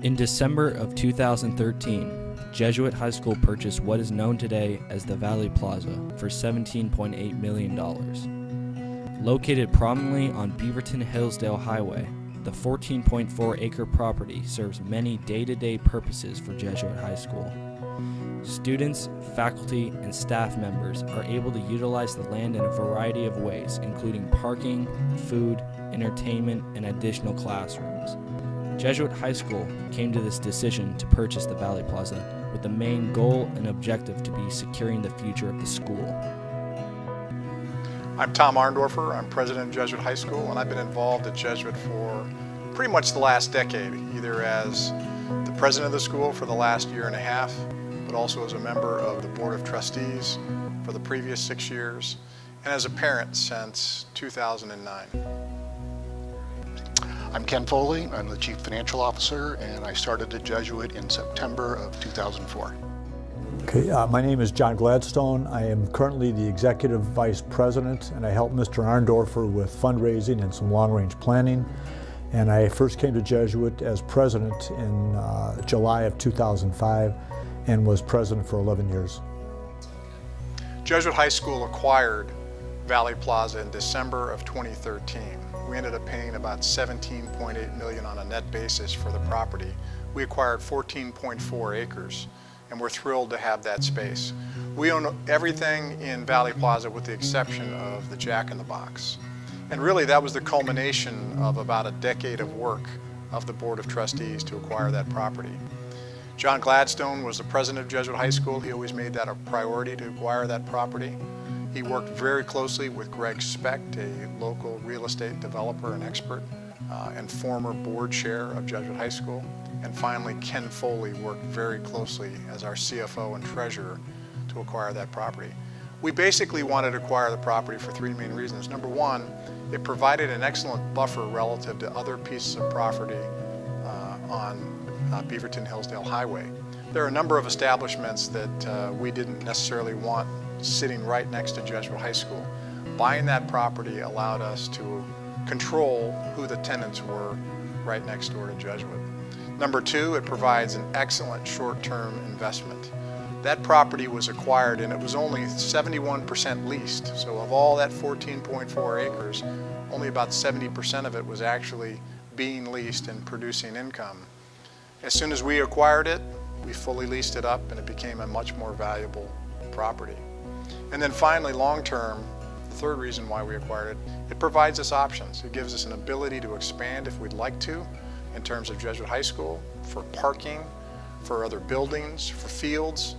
In December of 2013, Jesuit High School purchased what is known today as the Valley Plaza for $17.8 million. Located prominently on Beaverton-Hillsdale Highway, the 14.4-acre property serves many day-to-day purposes for Jesuit High School. Students, faculty, and staff members are able to utilize the land in a variety of ways, including parking, food, entertainment, and additional classrooms. Jesuit High School came to this decision to purchase the Valley Plaza with the main goal and objective to be securing the future of the school. I'm Tom Arndorfer. I'm president of Jesuit High School, and I've been involved at Jesuit for pretty much the last decade, either as the president of the school for the last year and a half, but also as a member of the Board of Trustees for the previous 6 years, and as a parent since 2009. I'm Ken Foley. I'm the Chief Financial Officer, and I started at Jesuit in September of 2004. Okay, my name is John Gladstone. I am currently the Executive Vice President, and I help Mr. Arndorfer with fundraising and some long-range planning. And I first came to Jesuit as president in July of 2005 and was president for 11 years. Jesuit High School acquired Valley Plaza in December of 2013. We ended up paying about $17.8 million on a net basis for the property. We acquired 14.4 acres, and we're thrilled to have that space. We own everything in Valley Plaza with the exception of the Jack in the Box. And really that was the culmination of about a decade of work of the Board of Trustees to acquire that property. John Gladstone was the president of Jesuit High School. He always made that a priority to acquire that property. He worked very closely with Greg Specht, a local real estate developer and expert, and former board chair of Jesuit High School. And finally, Ken Foley worked very closely as our CFO and treasurer to acquire that property. We basically wanted to acquire the property for three main reasons. Number one, it provided an excellent buffer relative to other pieces of property on Beaverton-Hillsdale Highway. There are a number of establishments that we didn't necessarily want sitting right next to Jesuit High School. Buying that property allowed us to control who the tenants were right next door to Jesuit. Number two, it provides an excellent short-term investment. That property was acquired and it was only 71% leased. So of all that 14.4 acres, only about 70% of it was actually being leased and producing income. As soon as we acquired it, we fully leased it up and it became a much more valuable property. And then finally, long-term, the third reason why we acquired it, it provides us options. It gives us an ability to expand if we'd like to in terms of Jesuit High School, for parking, for other buildings, for fields,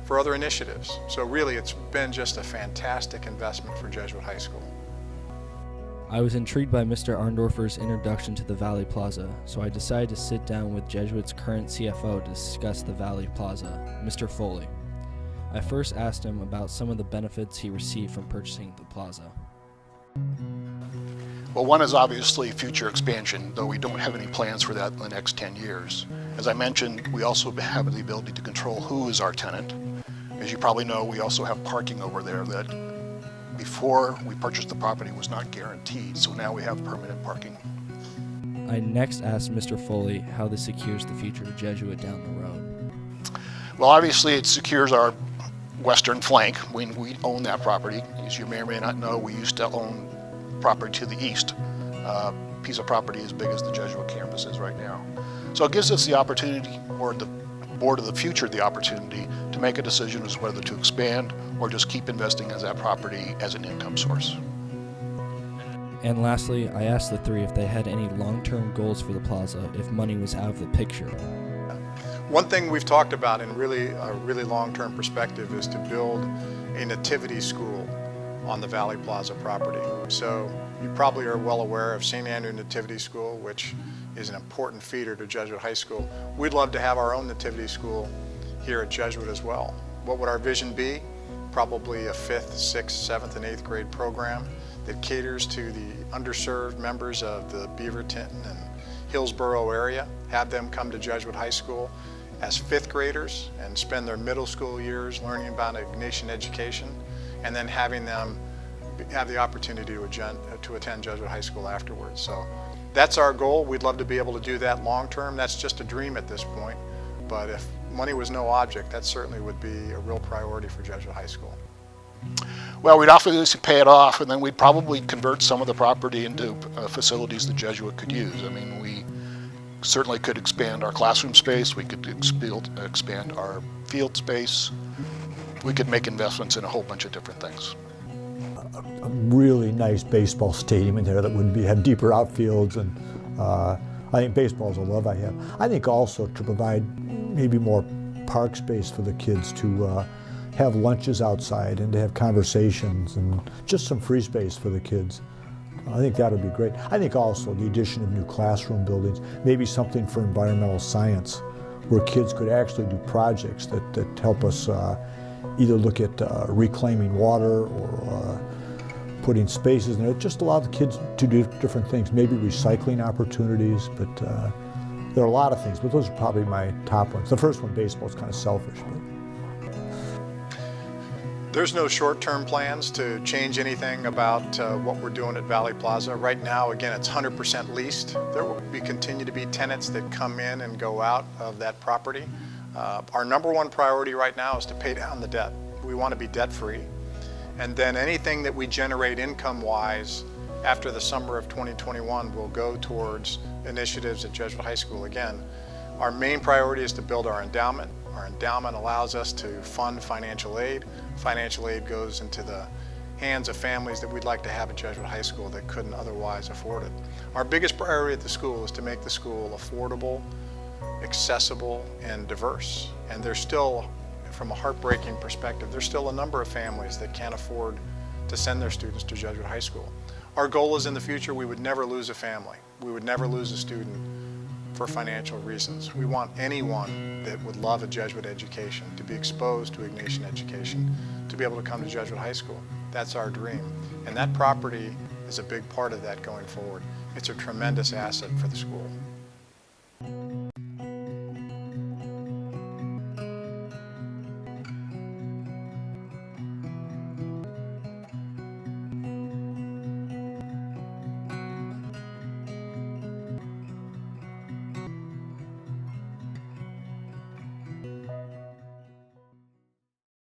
for other initiatives. So really it's been just a fantastic investment for Jesuit High School. I was intrigued by Mr. Arndorfer's introduction to the Valley Plaza, so I decided to sit down with Jesuit's current CFO to discuss the Valley Plaza, Mr. Foley. I first asked him about some of the benefits he received from purchasing the plaza. Well, one is obviously future expansion, though we don't have any plans for that in the next 10 years. As I mentioned, we also have the ability to control who is our tenant. As you probably know, we also have parking over there that before we purchased the property was not guaranteed, so now we have permanent parking. I next asked Mr. Foley how this secures the future of Jesuit down the road. Well, obviously it secures our western flank. We own that property. As you may or may not know, we used to own property to the east. A piece of property as big as the Jesuit campus is right now. So it gives us the opportunity, or the Board of the Future the opportunity, to make a decision as whether to expand or just keep investing as that property as an income source. And lastly, I asked the three if they had any long-term goals for the plaza if money was out of the picture. One thing we've talked about in a really long-term perspective is to build a nativity school on the Valley Plaza property. So you probably are well aware of St. Andrew Nativity School, which is an important feeder to Jesuit High School. We'd love to have our own nativity school here at Jesuit as well. What would our vision be? Probably a 5th, 6th, 7th, and 8th grade program that caters to the underserved members of the Beaverton and Hillsborough area, have them come to Jesuit High School as 5th graders and spend their middle school years learning about Ignatian education, and then having them have the opportunity to attend Jesuit High School afterwards. So That's our goal. We'd love to be able to do that long term. That's just a dream at this point. But if money was no object, that certainly would be a real priority for Jesuit High School. Well, we'd obviously pay it off, and then we'd probably convert some of the property into facilities the Jesuit could use. I mean, we certainly could expand our classroom space. We could expand our field space. We could make investments in a whole bunch of different things. A really nice baseball stadium in there that would have deeper outfields, and I think baseball is a love I have. I think also to provide maybe more park space for the kids to have lunches outside and to have conversations and just some free space for the kids. I think that would be great. I think also the addition of new classroom buildings, maybe something for environmental science, where kids could actually do projects that help us either look at reclaiming water or putting spaces in there. Just allow the kids to do different things, maybe recycling opportunities, but there are a lot of things, but those are probably my top ones. The first one, baseball, is kind of selfish. But there's no short-term plans to change anything about what we're doing at Valley Plaza. Right now, again, it's 100% leased. There will continue to be tenants that come in and go out of that property. Our number one priority right now is to pay down the debt. We want to be debt-free. And then anything that we generate income-wise after the summer of 2021 will go towards initiatives at Jesuit High School. Again, our main priority is to build our endowment. Our endowment allows us to fund financial aid. Financial aid goes into the hands of families that we'd like to have at Jesuit High School that couldn't otherwise afford it. Our biggest priority at the school is to make the school affordable, accessible, and diverse. And there's still, from a heartbreaking perspective, there's still a number of families that can't afford to send their students to Jesuit High School. Our goal is in the future we would never lose a family. We would never lose a student for financial reasons. We want anyone that would love a Jesuit education to be exposed to Ignatian education, to be able to come to Jesuit High School. That's our dream. And that property is a big part of that going forward. It's a tremendous asset for the school.